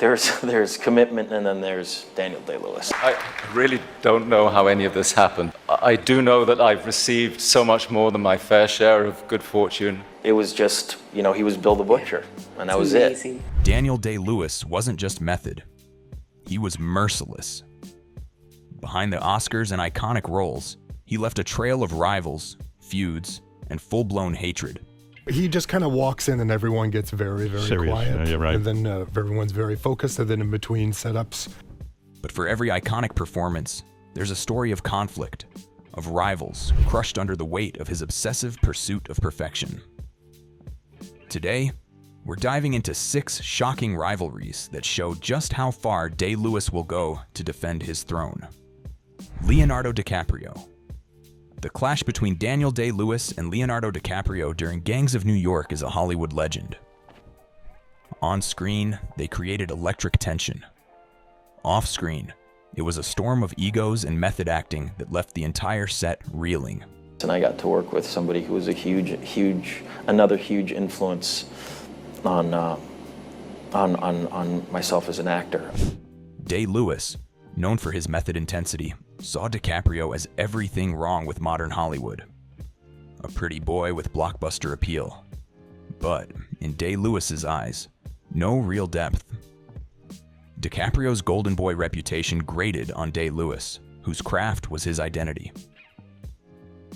There's commitment, and then there's Daniel Day-Lewis. I really don't know how any of this happened. I do know that I've received so much more than my fair share of good fortune. It was just, he was Bill the Butcher, and that was it. Daniel Day-Lewis wasn't just method. He was merciless. Behind the Oscars and iconic roles, he left a trail of rivals, feuds, and full-blown hatred. He just kind of walks in and everyone gets very, very serious. quiet. Yeah, right. And then everyone's very focused, and then in between setups. But for every iconic performance, there's a story of conflict, of rivals crushed under the weight of his obsessive pursuit of perfection. Today, we're diving into 6 shocking rivalries that show just how far Day-Lewis will go to defend his throne. Leonardo DiCaprio. The clash between Daniel Day-Lewis and Leonardo DiCaprio during Gangs of New York is a Hollywood legend. On screen, they created electric tension. Off screen, it was a storm of egos and method acting that left the entire set reeling. And I got to work with somebody who was another huge influence on myself as an actor. Day-Lewis, known for his method intensity, saw DiCaprio as everything wrong with modern Hollywood. A pretty boy with blockbuster appeal. But in Day-Lewis's eyes, no real depth. DiCaprio's golden boy reputation grated on Day-Lewis, whose craft was his identity.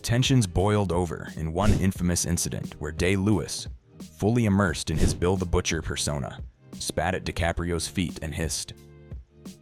Tensions boiled over in one infamous incident where Day-Lewis, fully immersed in his Bill the Butcher persona, spat at DiCaprio's feet and hissed,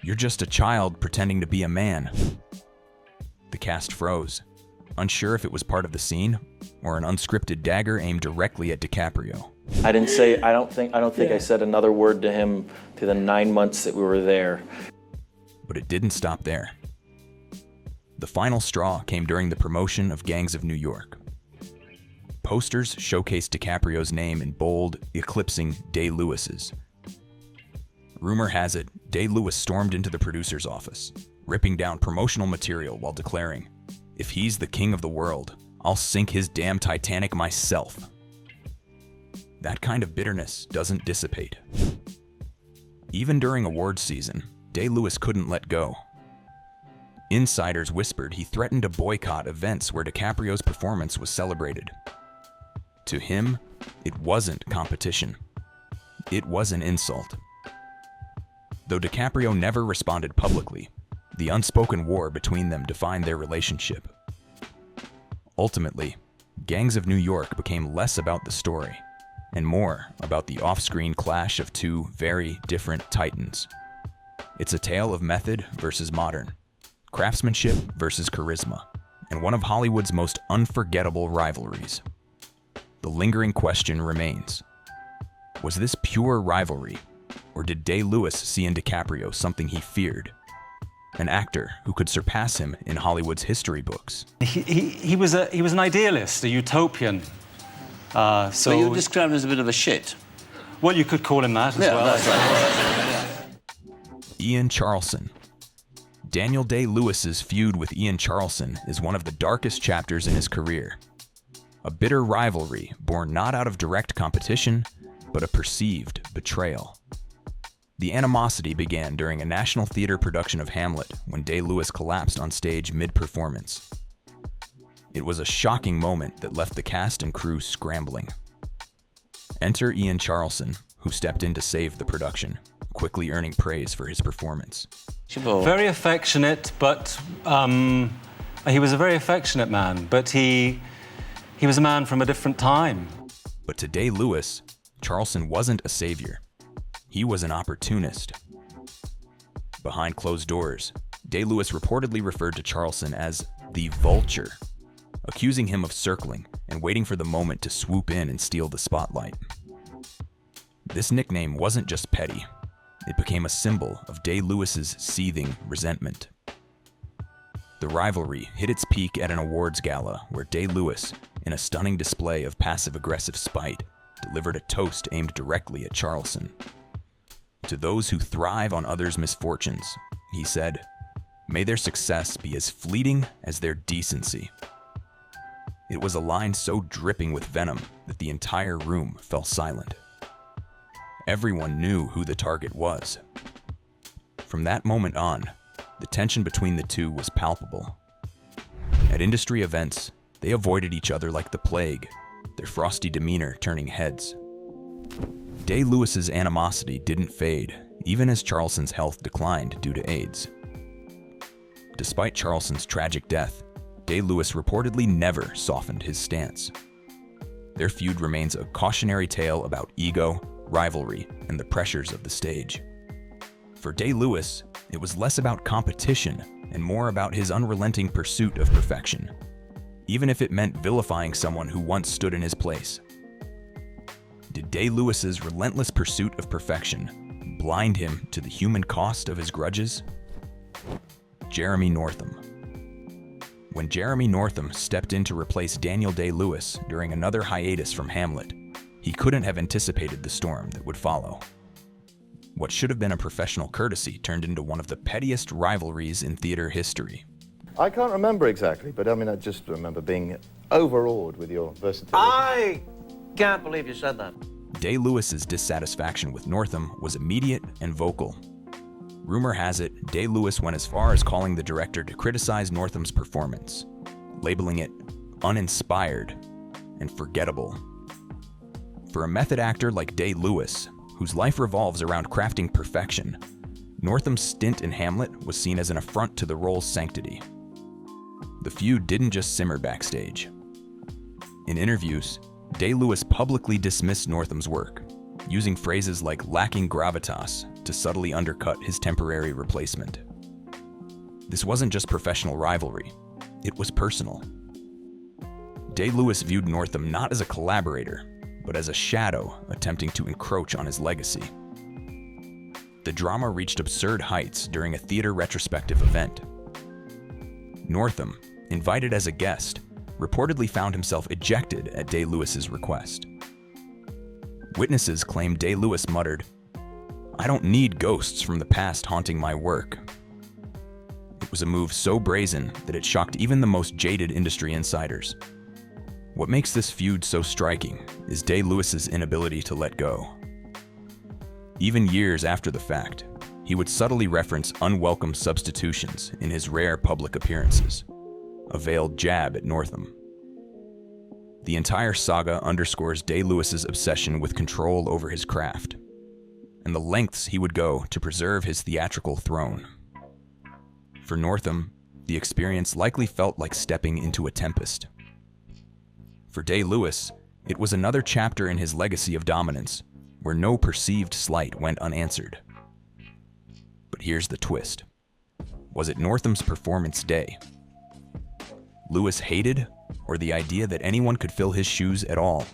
"You're just a child pretending to be a man." The cast froze, unsure if it was part of the scene or an unscripted dagger aimed directly at DiCaprio. I don't think I said another word to him through the 9 months that we were there. But it didn't stop there. The final straw came during the promotion of Gangs of New York. Posters showcased DiCaprio's name in bold, eclipsing Day-Lewis's. Rumor has it, Day-Lewis stormed into the producer's office, ripping down promotional material while declaring, "If he's the king of the world, I'll sink his damn Titanic myself." That kind of bitterness doesn't dissipate. Even during awards season, Day-Lewis couldn't let go. Insiders whispered he threatened to boycott events where DiCaprio's performance was celebrated. To him, it wasn't competition. It was an insult. Though DiCaprio never responded publicly, the unspoken war between them defined their relationship. Ultimately, Gangs of New York became less about the story and more about the off-screen clash of 2 very different titans. It's a tale of method versus modern, craftsmanship versus charisma, and one of Hollywood's most unforgettable rivalries. The lingering question remains, was this pure rivalry, or did Day-Lewis see in DiCaprio something he feared? An actor who could surpass him in Hollywood's history books. He was an idealist, a utopian. So you described him as a bit of a shit. Well, you could call him that as well. That's right. Ian Charleson. Daniel Day-Lewis's feud with Ian Charleson is one of the darkest chapters in his career. A bitter rivalry born not out of direct competition, but a perceived betrayal. The animosity began during a National Theatre production of Hamlet when Day-Lewis collapsed on stage mid-performance. It was a shocking moment that left the cast and crew scrambling. Enter Ian Charleson, who stepped in to save the production, quickly earning praise for his performance. Very affectionate, but he was a very affectionate man, but he was a man from a different time. But to Day-Lewis, Charleson wasn't a savior. He was an opportunist. Behind closed doors, Day-Lewis reportedly referred to Charleson as the Vulture, accusing him of circling and waiting for the moment to swoop in and steal the spotlight. This nickname wasn't just petty. It became a symbol of Day-Lewis's seething resentment. The rivalry hit its peak at an awards gala where Day-Lewis, in a stunning display of passive-aggressive spite, delivered a toast aimed directly at Charleson. To those who thrive on others' misfortunes, he said, "May their success be as fleeting as their decency." It was a line so dripping with venom that the entire room fell silent. Everyone knew who the target was. From that moment on, the tension between the two was palpable. At industry events, they avoided each other like the plague, their frosty demeanor turning heads. Day-Lewis's animosity didn't fade, even as Charleson's health declined due to AIDS. Despite Charleson's tragic death, Day-Lewis reportedly never softened his stance. Their feud remains a cautionary tale about ego, rivalry, and the pressures of the stage. For Day-Lewis, it was less about competition and more about his unrelenting pursuit of perfection, even if it meant vilifying someone who once stood in his place. Did Day-Lewis's relentless pursuit of perfection blind him to the human cost of his grudges? Jeremy Northam. When Jeremy Northam stepped in to replace Daniel Day-Lewis during another hiatus from Hamlet, he couldn't have anticipated the storm that would follow. What should have been a professional courtesy turned into one of the pettiest rivalries in theater history. I can't remember exactly, but I mean, I just remember being overawed with your versatility. I can't believe you said that. Day-Lewis's dissatisfaction with Northam was immediate and vocal. Rumor has it, Day-Lewis went as far as calling the director to criticize Northam's performance, labeling it uninspired and forgettable. For a method actor like Day-Lewis, whose life revolves around crafting perfection, Northam's stint in Hamlet was seen as an affront to the role's sanctity. The feud didn't just simmer backstage. In interviews, Day-Lewis publicly dismissed Northam's work, using phrases like lacking gravitas to subtly undercut his temporary replacement. This wasn't just professional rivalry, it was personal. Day-Lewis viewed Northam not as a collaborator, but as a shadow attempting to encroach on his legacy. The drama reached absurd heights during a theater retrospective event. Northam, invited as a guest, reportedly found himself ejected at Day-Lewis's request. Witnesses claimed Day-Lewis muttered, "I don't need ghosts from the past haunting my work." It was a move so brazen that it shocked even the most jaded industry insiders. What makes this feud so striking is Day-Lewis's inability to let go. Even years after the fact, he would subtly reference unwelcome substitutions in his rare public appearances, a veiled jab at Northam. The entire saga underscores Day-Lewis's obsession with control over his craft, and the lengths he would go to preserve his theatrical throne. For Northam, the experience likely felt like stepping into a tempest. For Day-Lewis, it was another chapter in his legacy of dominance, where no perceived slight went unanswered. But here's the twist. Was it Northam's performance day? Lewis hated, or the idea that anyone could fill his shoes at all?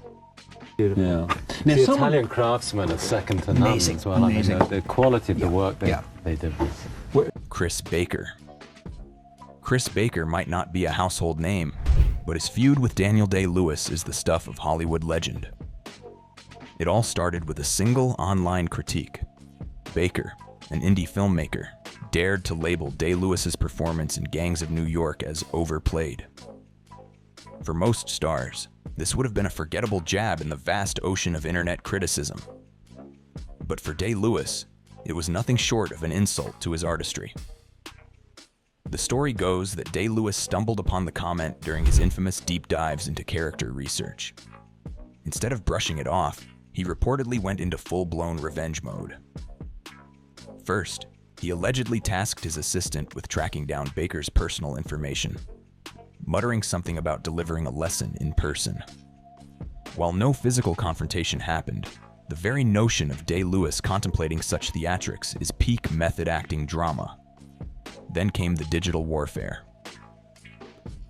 Yeah. The Italian craftsmen are second to none as well. Amazing. I mean, the quality of the work they did was... Chris Baker. Chris Baker might not be a household name, but his feud with Daniel Day-Lewis is the stuff of Hollywood legend. It all started with a single online critique. Baker, an indie filmmaker, dared to label Day-Lewis's performance in Gangs of New York as overplayed. For most stars, this would have been a forgettable jab in the vast ocean of internet criticism. But for Day-Lewis, it was nothing short of an insult to his artistry. The story goes that Day-Lewis stumbled upon the comment during his infamous deep dives into character research. Instead of brushing it off, he reportedly went into full-blown revenge mode. First, he allegedly tasked his assistant with tracking down Baker's personal information, muttering something about delivering a lesson in person. While no physical confrontation happened, the very notion of Day-Lewis contemplating such theatrics is peak method acting drama. Then came the digital warfare.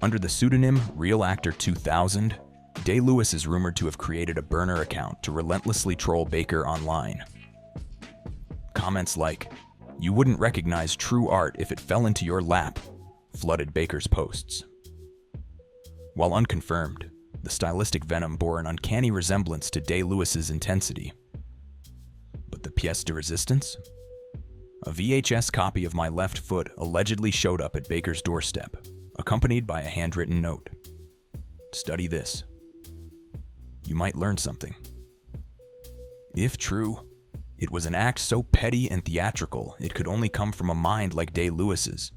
Under the pseudonym Real Actor 2000, Day-Lewis is rumored to have created a burner account to relentlessly troll Baker online. Comments like, "You wouldn't recognize true art if it fell into your lap," flooded Baker's posts. While unconfirmed, the stylistic venom bore an uncanny resemblance to Day-Lewis's intensity. But the pièce de résistance? A VHS copy of My Left Foot allegedly showed up at Baker's doorstep, accompanied by a handwritten note. Study this. You might learn something. If true, It was an act so petty and theatrical it could only come from a mind like Day-Lewis's.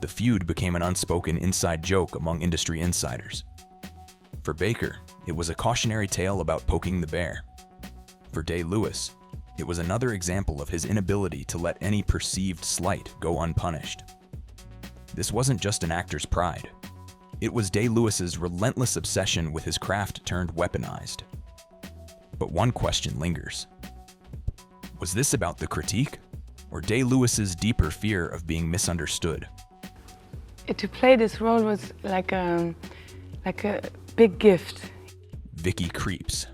The feud became an unspoken inside joke among industry insiders. For Baker, it was a cautionary tale about poking the bear. For Day-Lewis, it was another example of his inability to let any perceived slight go unpunished. This wasn't just an actor's pride. It was Day-Lewis's relentless obsession with his craft turned weaponized. But one question lingers. Was this about the critique, or Day-Lewis's deeper fear of being misunderstood? To play this role was like a big gift. Vicky Krieps.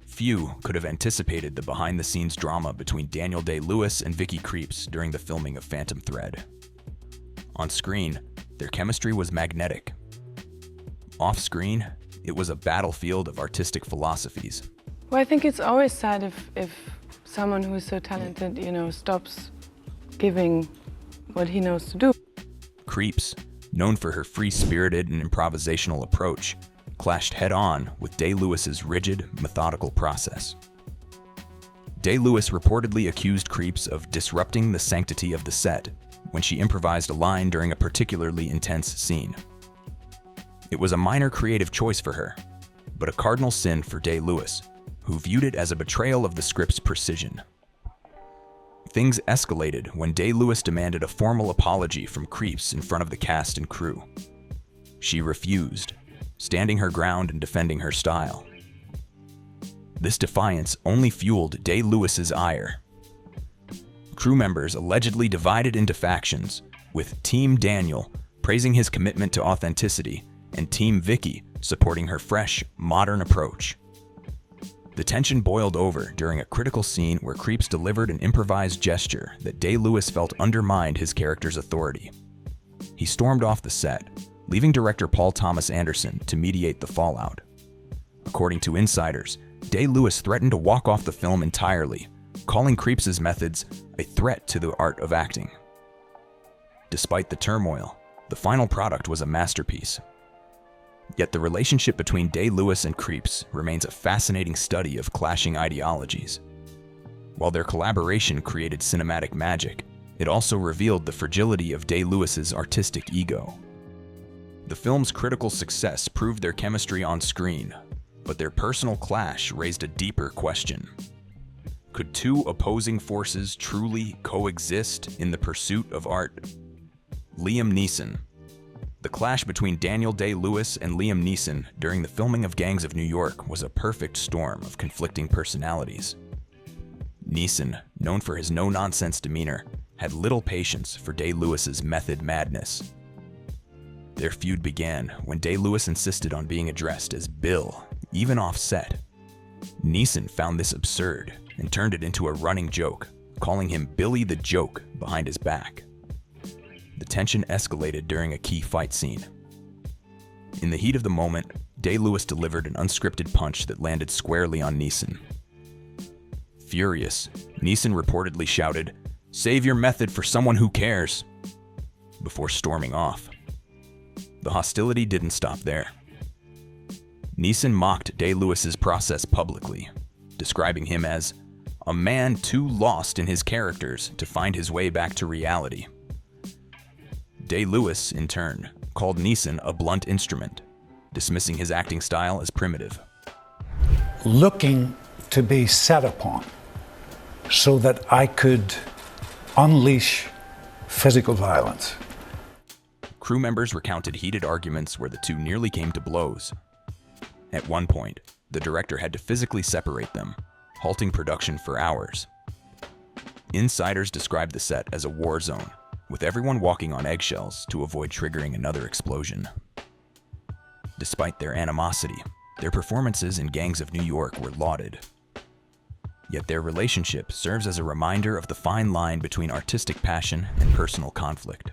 Few could have anticipated the behind-the-scenes drama between Daniel Day-Lewis and Vicky Krieps during the filming of Phantom Thread. On screen, their chemistry was magnetic. Off-screen, it was a battlefield of artistic philosophies. Well, I think it's always sad if someone who is so talented, stops giving what he knows to do. Krieps, known for her free-spirited and improvisational approach, clashed head-on with Day-Lewis's rigid, methodical process. Day-Lewis reportedly accused Krieps of disrupting the sanctity of the set when she improvised a line during a particularly intense scene. It was a minor creative choice for her, but a cardinal sin for Day-Lewis, who viewed it as a betrayal of the script's precision. Things escalated when Day-Lewis demanded a formal apology from Krieps in front of the cast and crew. She refused, standing her ground and defending her style. This defiance only fueled Day-Lewis's ire. Crew members allegedly divided into factions, with Team Daniel praising his commitment to authenticity and Team Vicky supporting her fresh, modern approach. The tension boiled over during a critical scene where Krieps delivered an improvised gesture that Day-Lewis felt undermined his character's authority. He stormed off the set, leaving director Paul Thomas Anderson to mediate the fallout. According to insiders, Day-Lewis threatened to walk off the film entirely, calling Krieps' methods a threat to the art of acting. Despite the turmoil, the final product was a masterpiece. Yet the relationship between Day-Lewis and Krieps remains a fascinating study of clashing ideologies. While their collaboration created cinematic magic, it also revealed the fragility of Day-Lewis's artistic ego. The film's critical success proved their chemistry on screen, but their personal clash raised a deeper question. Could two opposing forces truly coexist in the pursuit of art? Liam Neeson. The clash between Daniel Day-Lewis and Liam Neeson during the filming of Gangs of New York was a perfect storm of conflicting personalities. Neeson, known for his no-nonsense demeanor, had little patience for Day-Lewis's method madness. Their feud began when Day-Lewis insisted on being addressed as Bill, even off set. Neeson found this absurd and turned it into a running joke, calling him Billy the Joke behind his back. The tension escalated during a key fight scene. In the heat of the moment, Day-Lewis delivered an unscripted punch that landed squarely on Neeson. Furious, Neeson reportedly shouted, "Save your method for someone who cares," before storming off. The hostility didn't stop there. Neeson mocked Day-Lewis's process publicly, describing him as a man too lost in his characters to find his way back to reality. Day-Lewis, in turn, called Neeson a blunt instrument, dismissing his acting style as primitive. Looking to be set upon so that I could unleash physical violence. Crew members recounted heated arguments where the two nearly came to blows. At one point, the director had to physically separate them, halting production for hours. Insiders described the set as a war zone, with everyone walking on eggshells to avoid triggering another explosion. Despite their animosity, their performances in Gangs of New York were lauded. Yet their relationship serves as a reminder of the fine line between artistic passion and personal conflict.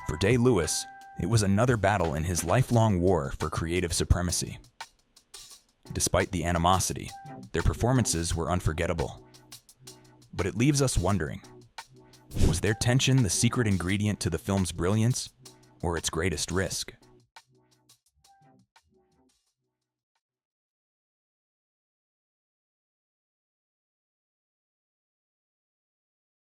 For Day-Lewis, it was another battle in his lifelong war for creative supremacy. Despite the animosity, their performances were unforgettable. But it leaves us wondering, was their tension the secret ingredient to the film's brilliance, or its greatest risk?